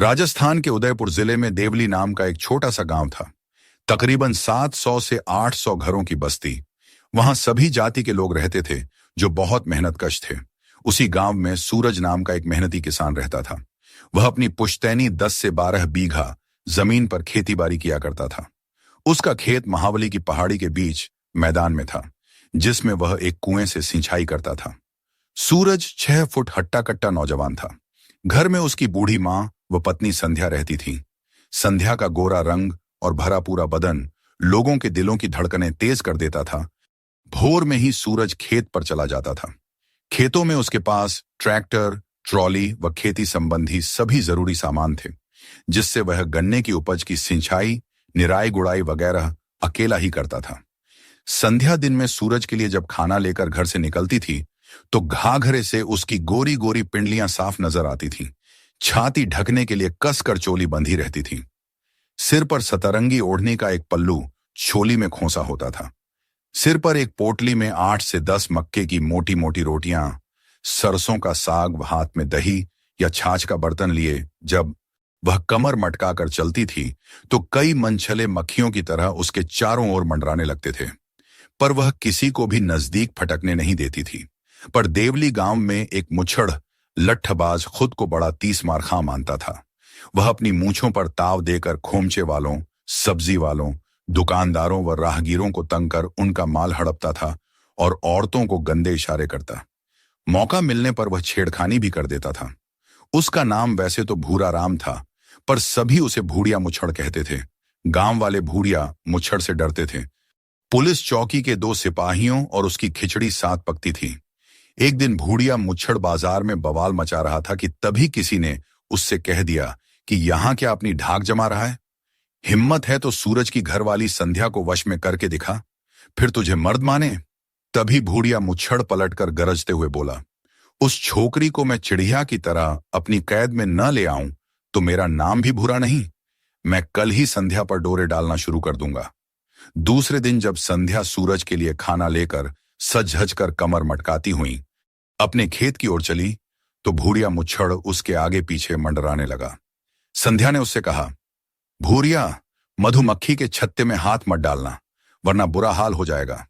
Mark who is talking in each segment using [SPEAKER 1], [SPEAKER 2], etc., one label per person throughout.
[SPEAKER 1] राजस्थान के उदयपुर जिले में देवली नाम का एक छोटा सा गांव था। तकरीबन 700 से 800 घरों की बस्ती। वहां सभी जाति के लोग रहते थे जो बहुत मेहनतकश थे। उसी गांव में सूरज नाम का एक मेहनती किसान रहता था। वह अपनी पुश्तैनी 10 से 12 बीघा जमीन पर खेतीबाड़ी किया करता था। उसका खेत महाबली की पहाड़ी के बीच मैदान में था, जिसमें वह एक कुएं से सिंचाई करता था। सूरज 6 फुट हट्टा कट्टा नौजवान था। घर में उसकी बूढ़ी माँ व पत्नी संध्या रहती थी। संध्या का गोरा रंग और भरा पूरा बदन लोगों के दिलों की धड़कनें तेज कर देता था। भोर में ही सूरज खेत पर चला जाता था। खेतों में उसके पास ट्रैक्टर, ट्रॉली व खेती संबंधी सभी जरूरी सामान थे, जिससे वह गन्ने की उपज की सिंचाई, निराई गुड़ाई वगैरह अकेला ही करता था। संध्या दिन में सूरज के लिए जब खाना लेकर घर से निकलती थी तो घाघरे से उसकी गोरी गोरी पिंडलियां साफ नजर आती थीं। छाती ढकने के लिए कसकर चोली बंधी रहती थी। सिर पर सतरंगी ओढ़ने का एक पल्लू छोली में खोसा होता था। सिर पर एक पोटली में 8 से 10 मक्के की मोटी मोटी रोटियां, सरसों का साग व हाथ में दही या छाछ का बर्तन लिए जब वह कमर मटका कर चलती थी तो कई मनछले मक्खियों की तरह उसके चारों ओर मंडराने लगते थे, पर वह किसी को भी नजदीक फटकने नहीं देती थी। पर देवली गांव में एक मुछड़ लट्ठबाज खुद को बड़ा 30 मार खां मानता था। वह अपनी मूंछों पर ताव देकर खोमचे वालों, सब्जी वालों, दुकानदारों व राहगीरों को तंग कर उनका माल हड़पता था और औरतों को गंदे इशारे करता। मौका मिलने पर वह छेड़खानी भी कर देता था। उसका नाम वैसे तो भूरा राम था, पर सभी उसे भूड़िया मुछड़ कहते थे। गांव वाले भूड़िया मुछड़ से डरते थे। पुलिस चौकी के 2 सिपाहियों और उसकी खिचड़ी साथ पकती थी। एक दिन भूड़िया मुच्छड़ बाजार में बवाल मचा रहा था कि तभी किसी ने उससे कह दिया कि यहां क्या अपनी ढाक जमा रहा है? हिम्मत है तो सूरज की घरवाली संध्या को वश में करके दिखा, फिर तुझे मर्द माने। तभी भूड़िया मुच्छड़ पलटकर गरजते हुए बोला, उस छोकरी को मैं चिड़िया की तरह अपनी कैद में न ले आऊं तो मेरा नाम भी भूरा नहीं। मैं कल ही संध्या पर डोरे डालना शुरू कर दूंगा। दूसरे दिन जब संध्या सूरज के लिए खाना लेकर सज धज कर कमर मटकाती हुई अपने खेत की ओर चली तो भूरिया मुच्छड़ उसके आगे पीछे मंडराने लगा। संध्या ने उससे कहा, भूरिया, मधुमक्खी के छत्ते में हाथ मत डालना वरना बुरा हाल हो जाएगा।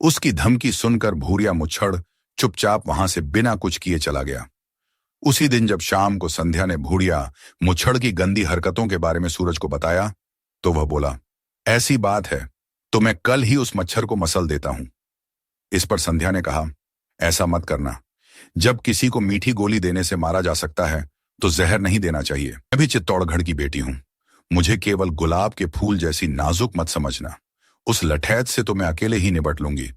[SPEAKER 1] उसकी धमकी सुनकर भूरिया मुच्छड़ चुपचाप वहां से बिना कुछ किए चला गया। उसी दिन जब शाम को संध्या ने भूरिया मुच्छड़ की गंदी हरकतों के बारे में सूरज को बताया तो वह बोला, ऐसी बात है तो मैं कल ही उस मच्छर को मसल देता हूं। इस पर संध्या ने कहा, ऐसा मत करना। जब किसी को मीठी गोली देने से मारा जा सकता है तो जहर नहीं देना चाहिए। मैं भी चित्तौड़गढ़ की बेटी हूं। मुझे केवल गुलाब के फूल जैसी नाजुक मत समझना। उस लठैत से तो मैं अकेले ही निपट लूंगी।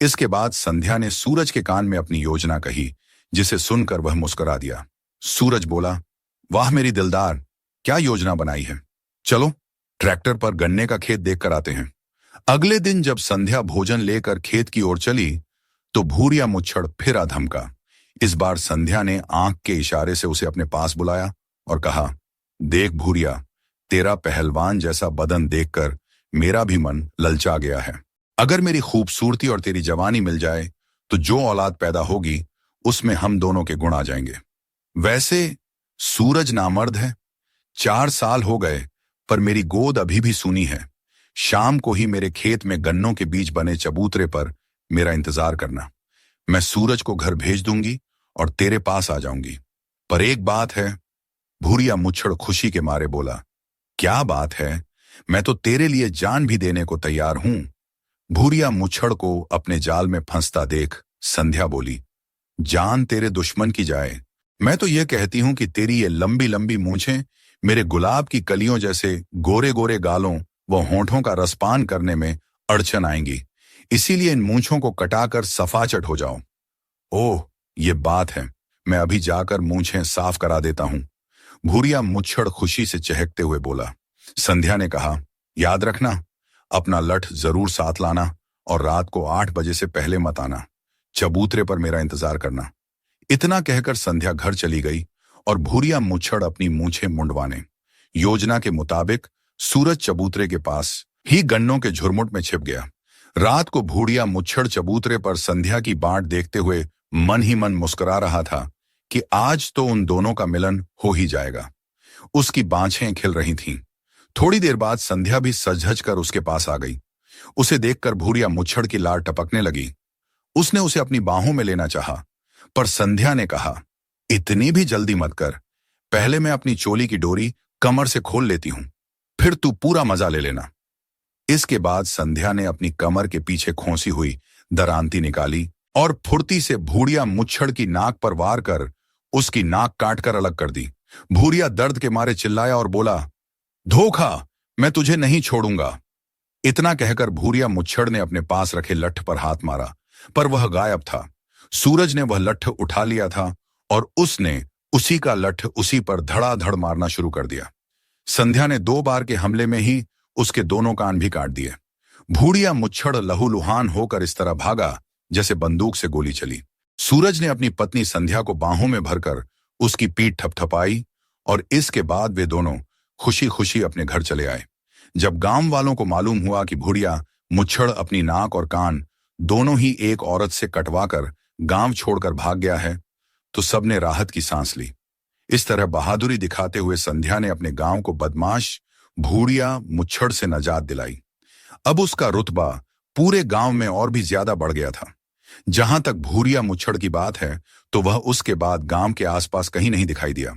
[SPEAKER 1] इसके बाद संध्या ने सूरज के कान में अपनी योजना कही, जिसे सुनकर वह मुस्कुरा दिया। सूरज बोला, वाह मेरी दिलदार, क्या योजना बनाई है। चलो ट्रैक्टर पर गन्ने का खेत देख कर आते हैं। अगले दिन जब संध्या भोजन लेकर खेत की ओर चली तो भूरिया मुच्छड़ फिर धमका। इस बार संध्या ने आंख के इशारे से उसे अपने पास बुलाया और कहा, देख भूरिया, तेरा पहलवान जैसा बदन देखकर मेरा भी मन ललचा गया है। अगर मेरी खूबसूरती और तेरी जवानी मिल जाए तो जो औलाद पैदा होगी उसमें हम दोनों के गुण आ जाएंगे। वैसे सूरज नामर्द है। 4 साल हो गए पर मेरी गोद अभी भी सूनी है। शाम को ही मेरे खेत में गन्नों के बीच बने चबूतरे पर मेरा इंतजार करना। मैं सूरज को घर भेज दूंगी और तेरे पास आ जाऊंगी। पर एक बात है। भूरिया मुच्छड़ खुशी के मारे बोला, क्या बात है? मैं तो तेरे लिए जान भी देने को तैयार हूं। भूरिया मुच्छड़ को अपने जाल में फंसता देख संध्या बोली, जान तेरे दुश्मन की जाए। मैं तो यह कहती हूं कि तेरी ये लंबी लंबी मूंछें मेरे गुलाब की कलियों जैसे गोरे गोरे गालों व होंठों का रसपान करने में अड़चन आएंगी। इसीलिए इन मूंछों को कटाकर सफाचट हो जाओ। ओह, ये बात है। मैं अभी जाकर मूंछें साफ करा देता हूं। भूरिया मुच्छड़ खुशी से चहकते हुए बोला। संध्या ने कहा, याद रखना, अपना लठ जरूर साथ लाना और रात को 8 बजे से पहले मत आना। चबूतरे पर मेरा इंतजार करना। इतना कहकर संध्या घर चली गई और भूरिया मुच्छड़ अपनी मूंछें मुंडवाने। योजना के मुताबिक सूरज चबूतरे के पास ही गन्नों के झुरमुट में छिप गया। रात को भूरिया मुच्छड़ चबूतरे पर संध्या की बाट देखते हुए मन ही मन मुस्कुरा रहा था कि आज तो उन दोनों का मिलन हो ही जाएगा। उसकी बाछें खिल रही थीं। थोड़ी देर बाद संध्या भी सज-धज कर उसके पास आ गई। उसे देखकर भूरिया मुच्छड़ की लार टपकने लगी। उसने उसे अपनी बाहों में लेना चाहा, पर संध्या ने कहा, इतनी भी जल्दी मत कर। पहले मैं अपनी चोली की डोरी कमर से खोल लेती हूं, फिर तू पूरा मजा ले लेना। इसके बाद संध्या ने अपनी कमर के पीछे खोसी हुई दरांती निकाली और फुर्ती से भूरिया मुच्छड़ की नाक पर वार कर उसकी नाक काटकर अलग कर दी। भूरिया दर्द के मारे चिल्लाया और बोला, धोखा, मैं तुझे नहीं छोड़ूंगा। इतना कहकर भूरिया मुच्छड़ ने अपने पास रखे लठ पर हाथ मारा, पर वह गायब था। सूरज ने वह लठ उठा लिया था और उसने उसी का लठ उसी पर धड़ाधड़ मारना शुरू कर दिया। संध्या ने 2 बार के हमले में ही उसके दोनों कान भी काट दिए। भूरिया मुच्छड़ लहूलुहान होकर इस तरह भागा जैसे बंदूक से गोली चली। सूरज ने अपनी पत्नी संध्या को बाहों में भरकर उसकी पीठ थपथपाई और इसके बाद वे दोनों खुशी खुशी अपने घर चले आए। जब गांव वालों को मालूम हुआ कि भूरिया मुच्छड़ अपनी नाक और कान दोनों ही एक औरत से कटवाकर गांव छोड़कर भाग गया है, तो सबने राहत की सांस ली। इस तरह बहादुरी दिखाते हुए संध्या ने अपने गांव को बदमाश भूरिया मुच्छड़ से नजात दिलाई। अब उसका रुतबा पूरे गांव में और भी ज्यादा बढ़ गया था। जहां तक भूरिया मुच्छड़ की बात है, तो वह उसके बाद गांव के आसपास कहीं नहीं दिखाई दिया।